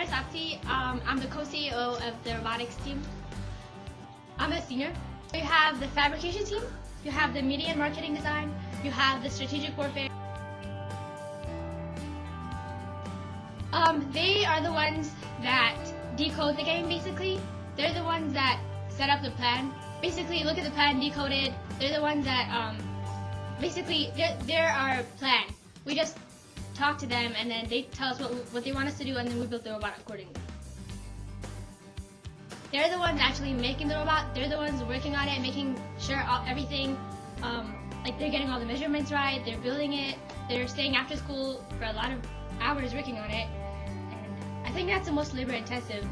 Sapti. I'm the co-CEO of the robotics team. I'm a senior. You have the fabrication team, you have the media and marketing design, you have the strategic warfare. They are the ones that decode the game, basically. They're the ones that set up the plan. Basically, look at the plan, decode it. They're the ones that, basically, they're our plan. We just talk to them, and then they tell us what they want us to do, and then we build the robot accordingly. They're the ones actually making the robot. They're the ones working on it, making sure everything, like they're getting all the measurements right, they're building it, they're staying after school for a lot of hours working on it. And I think that's the most labor intensive.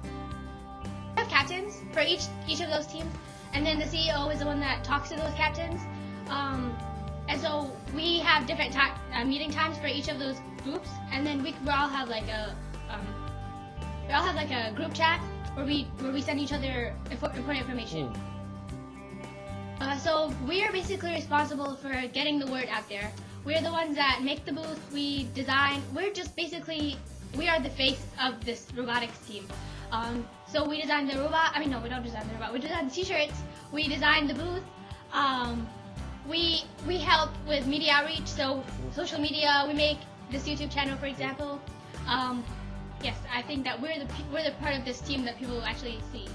We have captains for each of those teams, and then the CEO is the one that talks to those captains. And so we have different meeting times for each of those groups, and then we all have like a group chat where we send each other important information. So we are basically responsible for getting the word out there. We're the ones that make the booth, we design. We are the face of this robotics team. So we design the robot. I mean, no, we don't design the robot. We design the t-shirts. We design the booth. We help with media outreach, so social media. We make this YouTube channel, for example. Yes, I think that we're the part of this team that people actually see.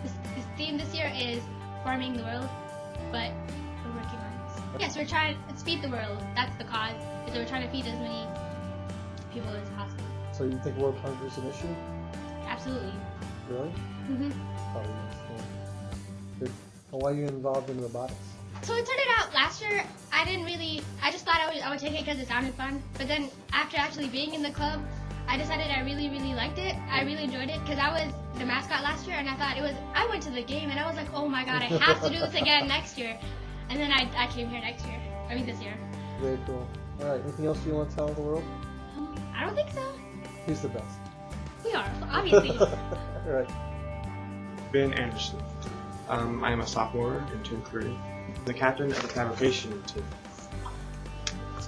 This theme this year is farming the world, but we're working on it. Yes, we're trying to feed the world. That's the cause. Is that we're trying to feed as many people as possible. So you think world hunger is an issue? Absolutely. Really? Mhm. Probably. Good. Well, why are you involved in robotics? So it started out last year. I just thought I would take it because it sounded fun. But then after actually being in the club, I decided I really, really liked it. I really enjoyed it because I was the mascot last year, and I went to the game and I was like, oh my god, I have to do this again next year. And then I came here this year. Very cool. All right, anything else you want to tell the world? I don't think so. Who's the best? We are, obviously. All right. Ben Anderson. I am a sophomore in 10th grade. The captain of the fabrication team.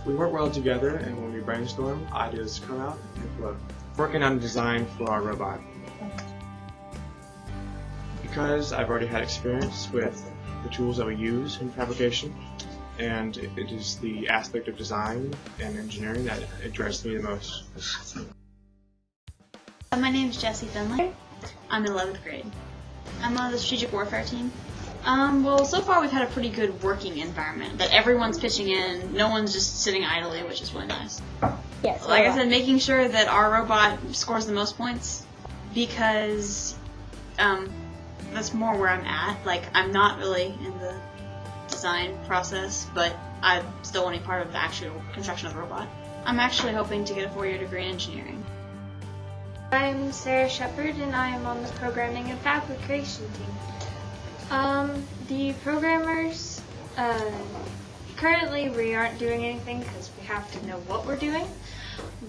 We work well together, and when we brainstorm, ideas come out and flow. Working on a design for our robot. Because I've already had experience with the tools that we use in fabrication, and it is the aspect of design and engineering that interests me the most. My name is Jessie Finlay. I'm in 11th grade. I'm on the strategic warfare team. Well, so far we've had a pretty good working environment, that everyone's pitching in, no one's just sitting idly, which is really nice. Yes. Like I said, making sure that our robot scores the most points, because that's more where I'm at. Like, I'm not really in the design process, but I still want to be part of the actual construction of the robot. I'm actually hoping to get a 4-year degree in engineering. I'm Sarah Shepard, and I am on the programming and fabrication team. The programmers, currently we aren't doing anything because we have to know what we're doing,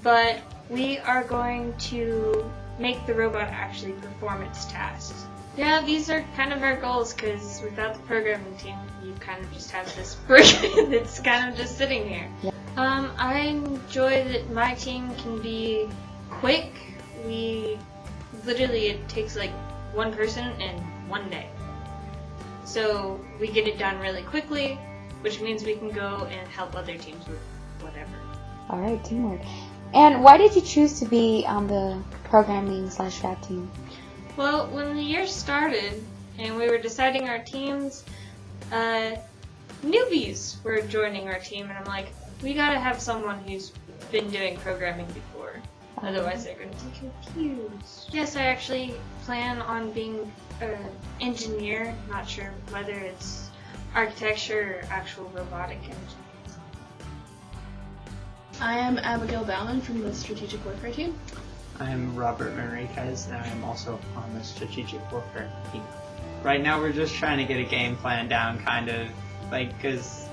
but we are going to make the robot actually perform its tasks. Yeah, these are kind of our goals, because without the programming team, you kind of just have this brick that's kind of just sitting here. I enjoy that my team can be quick. It takes like one person and 1 day. So we get it done really quickly, which means we can go and help other teams with whatever. All right, teamwork. And why did you choose to be on the programming/fab team? Well, when the year started and we were deciding our teams, newbies were joining our team, and I'm like, we gotta have someone who's been doing programming before. Otherwise they're going to be confused. Yes, I actually plan on being an engineer. Not sure whether it's architecture or actual robotic engineering. I am Abigail Bauman from the Strategic Warfare team. I am Robert Manriquez, and I am also on the Strategic Warfare team. Right now we're just trying to get a game plan down, kind of, like, because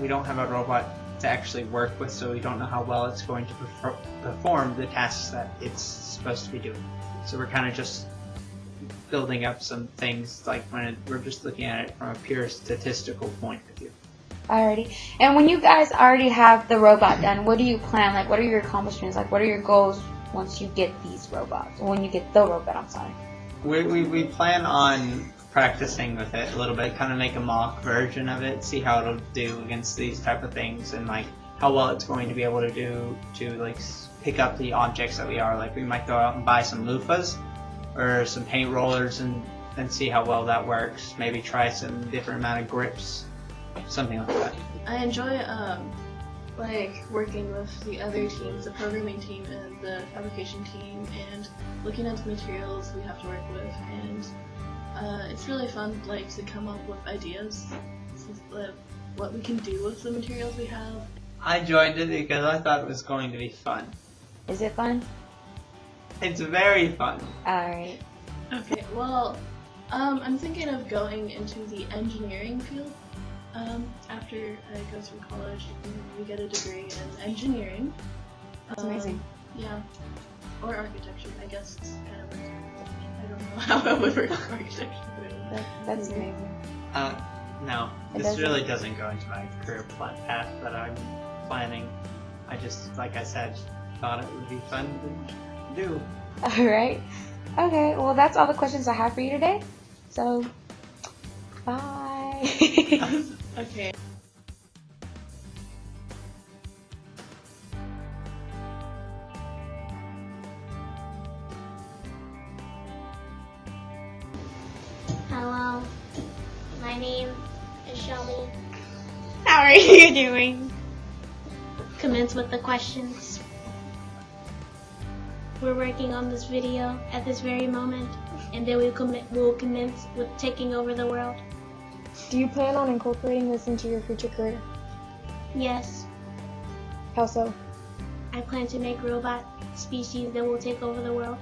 we don't have a robot to actually work with, so we don't know how well it's going to perform the tasks that it's supposed to be doing. So we're kind of just building up some things, like we're just looking at it from a pure statistical point of view. Alrighty. And when you guys already have the robot done, what do you plan? Like, what are your accomplishments? Like, what are your goals once you get these robots? Or when you get the robot, I'm sorry. We plan on practicing with it a little bit, kind of make a mock version of it, see how it'll do against these type of things, and like how well it's going to be able to do to like pick up the objects that we are. Like we might go out and buy some loofahs or some paint rollers and see how well that works. Maybe try some different amount of grips, something like that. I enjoy like working with the other teams, the programming team and the fabrication team, and looking at the materials we have to work with, and it's really fun like to come up with ideas, what we can do with the materials we have. I joined it because I thought it was going to be fun. Is it fun? It's very fun. Alright. Okay, well, I'm thinking of going into the engineering field. After I go through college, we get a degree in engineering. That's amazing. Yeah. Or architecture, I guess it's kind of I don't know how it would work with architecture. That's amazing. No, It this doesn't? really doesn't go into my career path that I'm planning. I just, like I said, thought it would be fun to do. Alright. Okay, well that's all the questions I have for you today. So, bye. Okay. Hello, my name is Shelby. How are you doing? Commence with the questions. We're working on this video at this very moment, and then we'll commence with taking over the world. Do you plan on incorporating this into your future career? Yes, How so? I plan to make robot species that will take over the world.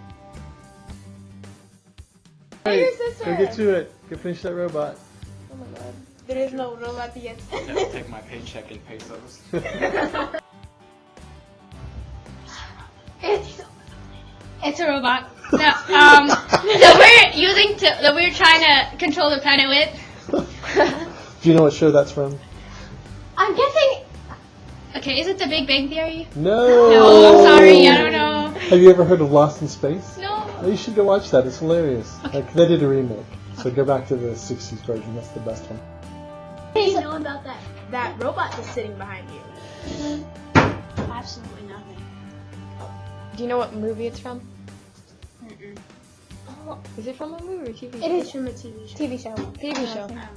Hey, go get to it. Go finish that robot. Oh my god. There is no robot yet. Take my paycheck in pesos. It's a robot that we're using that we're trying to control the planet with. Do you know what show that's from? I'm guessing. Okay, is it The Big Bang Theory? No. No, I'm sorry, I don't know. Have you ever heard of Lost in Space? No. Oh, you should go watch that. It's hilarious. Like they did a remake, so go back to the '60s version. That's the best one. What do you know about that? That robot is sitting behind you. Absolutely nothing. Do you know what movie it's from? Mm-mm. Oh, is it from a movie or TV show? It is from a TV show. TV show. TV show. I don't know.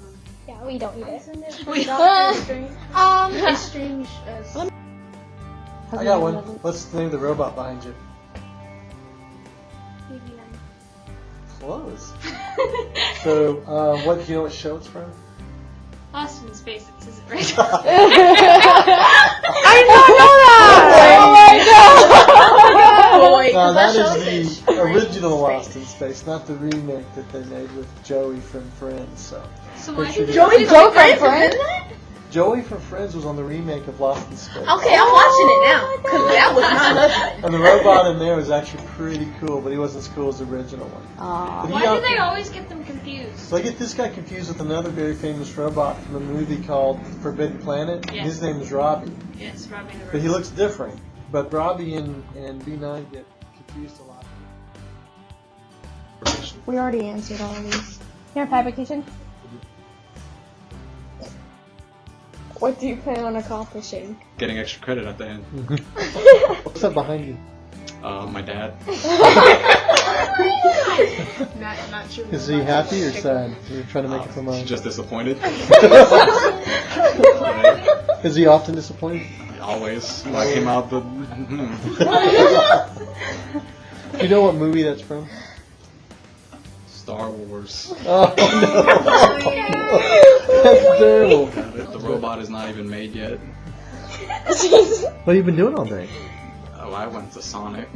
Yeah, we don't need it. We It's strange as I got one. What's the name of the robot behind you? Close. So, what do you know what show it's from? Lost in Space. It says it right. I did not know that! Oh my god! No, that is the original Lost in Space, not the remake that they made with Joey from Friends. So why Picture did Joey they- Joey from Friends? Joey from Friends was on the remake of Lost in Space. Okay, I'm watching it now. Because that was not nothing. And the robot in there was actually pretty cool, but he wasn't as cool as the original one. But he Why do they always get them confused? So I get this guy confused with another very famous robot from a movie called Forbidden Planet. Yes. His name is Robbie, Yes, Robbie the but he looks different. But Robbie and B9 get confused a lot. We already answered all of these. Here, fabrication. What do you plan on accomplishing? Getting extra credit at the end. What's that behind you? My dad. Not sure. Is he happy or sad? You're trying to make it from He's just disappointed. Is he often disappointed? Always. When I came out the. Do you know what movie that's from? Star Wars. Oh no! That's terrible. The robot is not even made yet. What have you been doing all day? Oh, I went to Sonic.